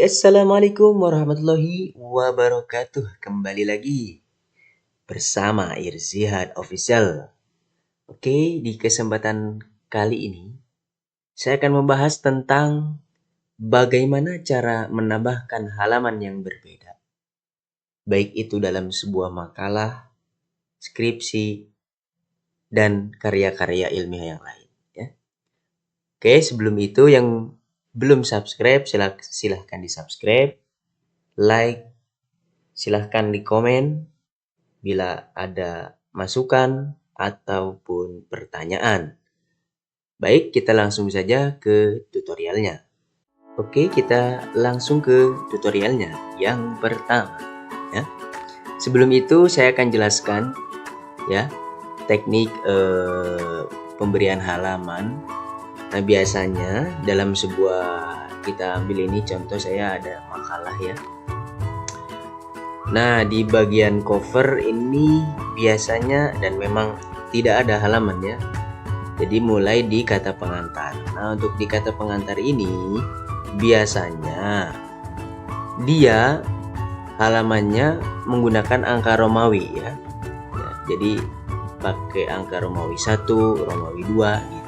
Assalamualaikum warahmatullahi wabarakatuh. Kembali lagi bersama Irzihad Official. Oke, di kesempatan kali ini saya akan membahas tentang bagaimana cara menambahkan halaman yang berbeda. Baik itu dalam sebuah makalah, skripsi, dan karya-karya ilmiah yang lain. Ya. Oke, sebelum itu yang belum subscribe, silahkan di subscribe, like, silahkan di komen bila ada masukan ataupun pertanyaan. Baik, kita langsung saja ke tutorialnya. Oke, kita langsung ke tutorialnya. Yang pertama, ya. Sebelum itu saya akan jelaskan ya teknik pemberian halaman. Nah, biasanya dalam sebuah, kita ambil ini contoh, saya ada makalah ya. Nah, di bagian cover ini biasanya dan memang tidak ada halaman ya. Jadi mulai di kata pengantar. Nah, untuk di kata pengantar ini biasanya dia halamannya menggunakan angka Romawi ya. Jadi pakai angka Romawi 1, Romawi 2 gitu.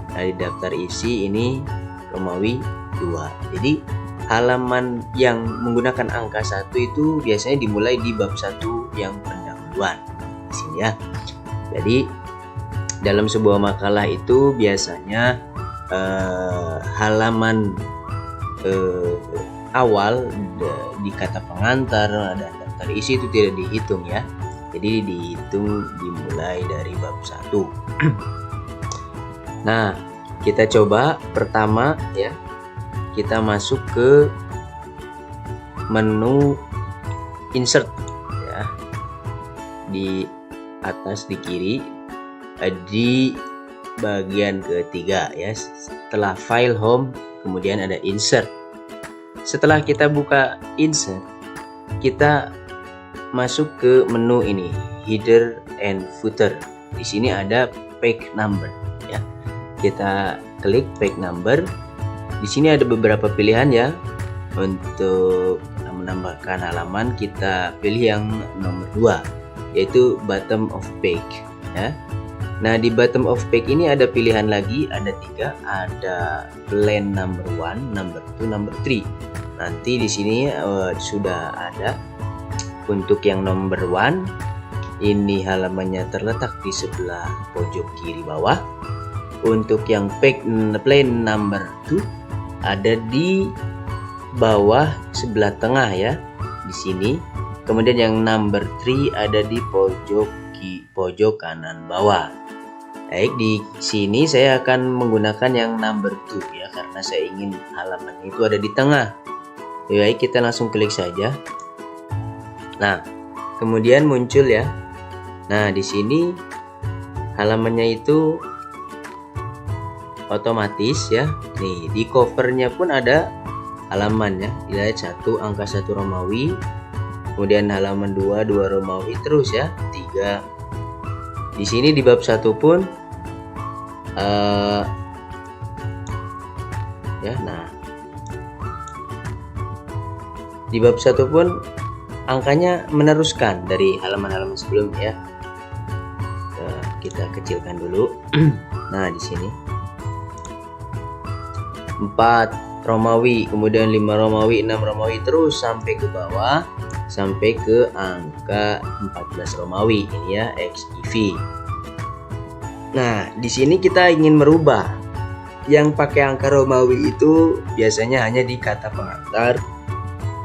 Nah, di daftar isi ini Romawi 2. Jadi halaman yang menggunakan angka 1 itu biasanya dimulai di bab 1 yang pendahuluan di sini ya. Jadi dalam sebuah makalah itu biasanya halaman awal di kata pengantar dan daftar isi itu tidak dihitung ya. Jadi dihitung dimulai dari bab 1. Nah, kita coba pertama ya. Kita masuk ke menu insert ya. Di atas di kiri di bagian ketiga ya. Setelah file home kemudian ada insert. Setelah kita buka insert, kita masuk ke menu ini, header and footer. Di sini ada page number ya. Kita klik page number. Di sini ada beberapa pilihan ya. Untuk menambahkan halaman kita pilih yang nomor 2, yaitu bottom of page ya. Nah, di bottom of page ini ada pilihan lagi, ada 3, ada plan number 1, number 2, number 3. Nanti di sini sudah ada. Untuk yang number 1 ini halamannya terletak di sebelah pojok kiri bawah. Untuk yang plan number 2 ada di bawah sebelah tengah ya, di sini. Kemudian yang number 3 ada di pojok kanan bawah. Baik, di sini saya akan menggunakan yang number 2 ya, karena saya ingin halamannya itu ada di tengah. Baik, kita langsung klik saja. Nah, kemudian muncul ya. Nah, di sini halamannya itu otomatis ya. Nih, di covernya pun ada halamannya. Dilihat 1 angka 1 Romawi, kemudian halaman 2 Romawi, terus ya 3. Di sini di bab 1 pun ya. Nah, di bab 1 pun angkanya meneruskan dari halaman-halaman sebelumnya ya. Kita kecilkan dulu. Nah, di sini 4 Romawi, kemudian 5 Romawi, 6 Romawi, terus sampai ke bawah sampai ke angka 14 Romawi ini ya, XIV. Nah, di sini kita ingin merubah. Yang pakai angka Romawi itu biasanya hanya di kata pengantar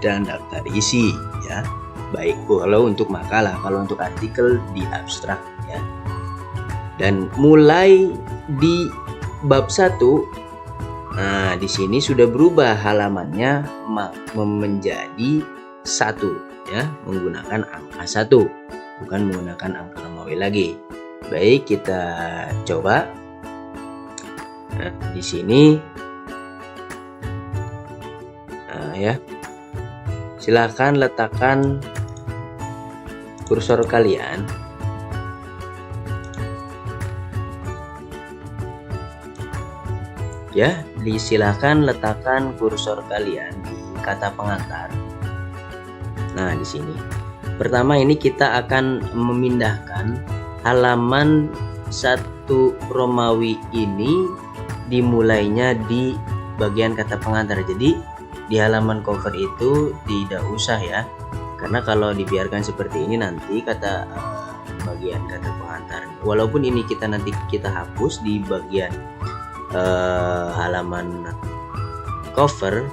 dan daftar isi ya. Baik kalau untuk makalah, kalau untuk artikel di abstrak ya. Dan mulai di bab 1, nah di sini sudah berubah halamannya menjadi 1 ya, menggunakan angka 1, bukan menggunakan angka Romawi lagi. Baik, kita coba. Nah, di sini ya. Silahkan letakkan kursor kalian ya, disilahkan letakkan kursor kalian di kata pengantar. Nah, di sini. Pertama ini kita akan memindahkan halaman 1 Romawi ini dimulainya di bagian kata pengantar. Jadi di halaman cover itu tidak usah ya. Karena kalau dibiarkan seperti ini nanti bagian kata pengantar. Walaupun ini nanti kita hapus di bagian halaman cover,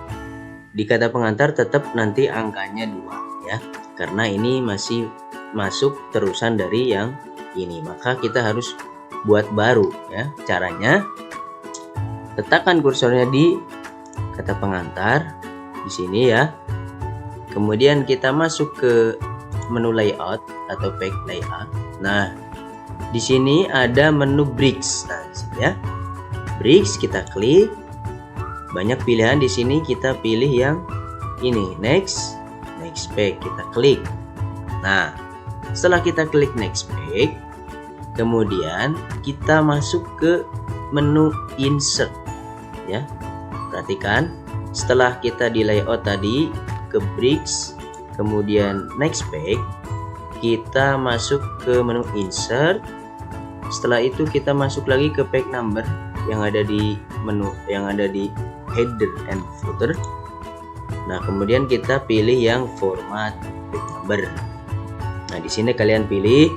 di kata pengantar tetap nanti angkanya 2 ya, karena ini masih masuk terusan dari yang ini, maka kita harus buat baru ya. Caranya letakkan kursornya di kata pengantar di sini ya, kemudian kita masuk ke menu layout atau page layout. Nah, di sini ada menu bricks. Nah, di sini ya, bricks kita klik. Banyak pilihan di sini, kita pilih yang ini, next page, kita klik. Nah, setelah kita klik next page, kemudian kita masuk ke menu insert ya. Perhatikan, setelah kita di layout tadi ke bricks, kemudian next page, kita masuk ke menu insert. Setelah itu kita masuk lagi ke page number yang ada di menu, yang ada di header and footer. Nah, kemudian kita pilih yang format page number. Nah, di sini kalian pilih,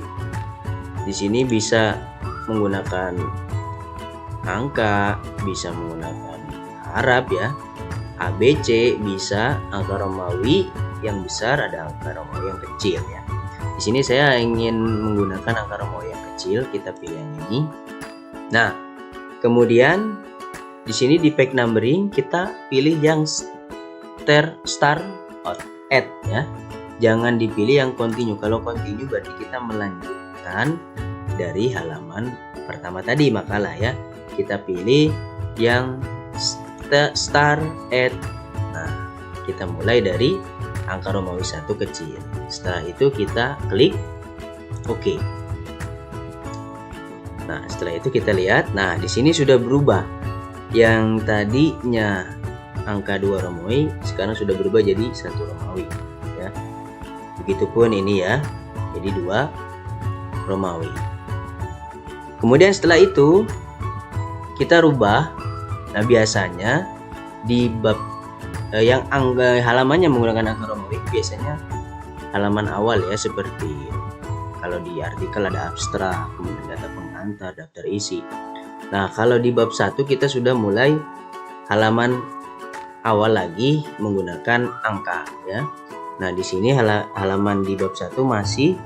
di sini bisa menggunakan angka, bisa menggunakan Arab ya, ABC, bisa angka Romawi yang besar, ada angka Romawi yang kecil ya. Di sini saya ingin menggunakan angka Romawi yang kecil, kita pilih yang ini. Nah, kemudian di sini di page numbering kita pilih yang start out at ya. Jangan dipilih yang continue. Kalau continue berarti kita melanjutkan dari halaman pertama tadi, makalah ya. Kita pilih yang start at. Nah, kita mulai dari angka Romawi 1 kecil. Setelah itu kita klik OK. Nah, setelah itu kita lihat. Nah, di sini sudah berubah. Yang tadinya angka 2 Romawi sekarang sudah berubah jadi 1 Romawi ya. Begitupun ini ya, jadi 2 Romawi. Kemudian setelah itu kita rubah. Nah, biasanya di bab yang halamannya menggunakan angka Romawi, biasanya halaman awal ya, seperti kalau di artikel ada abstrak, kemudian data pengantar, daftar isi. Nah, kalau di bab 1 kita sudah mulai halaman awal lagi menggunakan angka ya. Nah, di sini halaman di bab 1 masih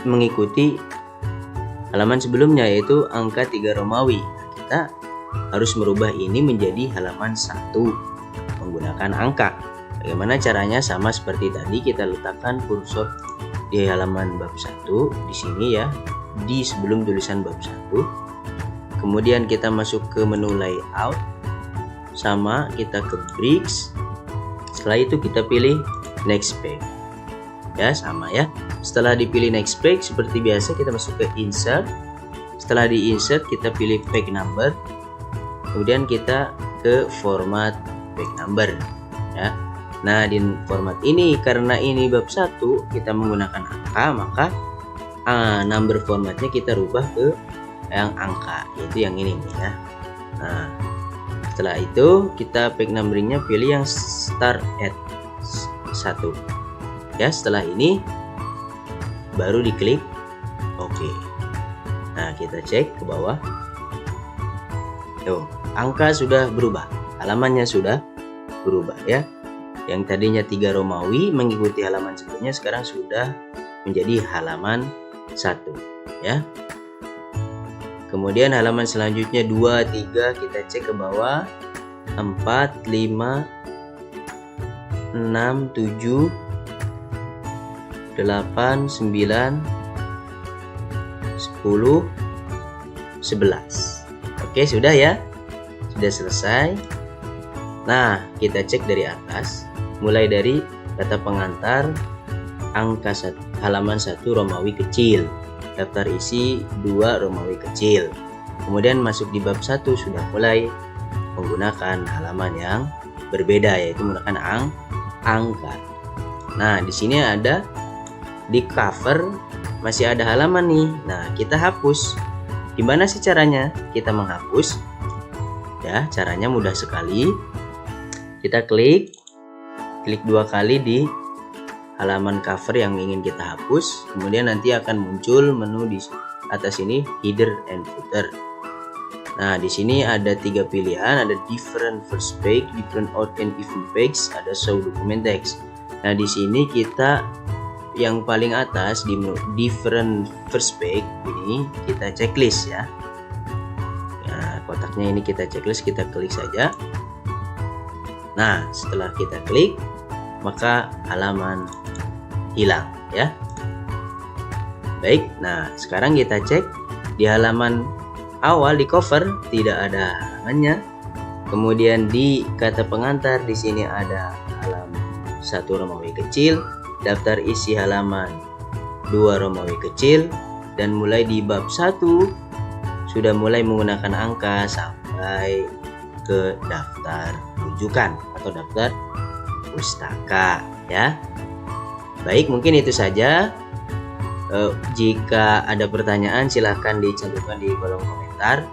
mengikuti halaman sebelumnya, yaitu angka 3 Romawi. Kita harus merubah ini menjadi halaman 1 menggunakan angka. Bagaimana caranya? Sama seperti tadi, kita letakkan kursor di halaman bab 1 di sini ya, di sebelum tulisan bab 1. Kemudian kita masuk ke menu layout, sama kita ke bricks. Setelah itu kita pilih next page ya, sama ya. Setelah dipilih next page, seperti biasa kita masuk ke insert. Setelah di insert kita pilih page number, kemudian kita ke format page number ya. Nah, di format ini karena ini bab 1 kita menggunakan angka, maka number formatnya kita rubah ke yang angka, yaitu yang ini nih ya. Nah, setelah itu kita page numberingnya pilih yang start at 1 ya. Setelah ini baru diklik OK. Nah, kita cek ke bawah. Tuh, angka sudah berubah, halamannya sudah berubah ya. Yang tadinya 3 Romawi mengikuti halaman sebelumnya, sekarang sudah menjadi halaman 1 ya. Kemudian halaman selanjutnya 2, 3, kita cek ke bawah, 4, 5, 6, 7, 8, 9, 10, 11. Oke, sudah ya. Sudah selesai. Nah, kita cek dari atas, mulai dari kata pengantar angka halaman 1 Romawi kecil, daftar isi 2 Romawi kecil. Kemudian masuk di bab 1 sudah mulai menggunakan halaman yang berbeda, yaitu menggunakan angka. Nah, di sini ada di cover masih ada halaman nih. Nah, kita hapus. Gimana sih caranya kita menghapus? Ya, caranya mudah sekali. Kita klik 2 kali di halaman cover yang ingin kita hapus, kemudian nanti akan muncul menu di atas ini header and footer. Nah, di sini ada 3 pilihan, ada different first page, different out and even page, ada show document text. Nah, di sini kita yang paling atas di menu different first page ini kita checklist ya. Nah, kotaknya ini kita checklist, kita klik saja. Nah, setelah kita klik, maka halaman hilang ya. Baik, nah sekarang kita cek di halaman awal di cover tidak ada halamannya. Kemudian di kata pengantar di sini ada halaman 1 Romawi kecil, daftar isi halaman 2 Romawi kecil, dan mulai di bab 1 sudah mulai menggunakan angka sampai ke daftar rujukan atau daftar pustaka ya. Baik, mungkin itu saja. Jika ada pertanyaan silahkan dicantumkan di kolom komentar.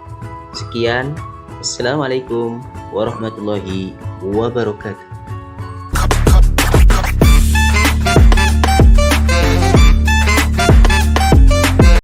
Sekian, assalamualaikum warahmatullahi wabarakatuh.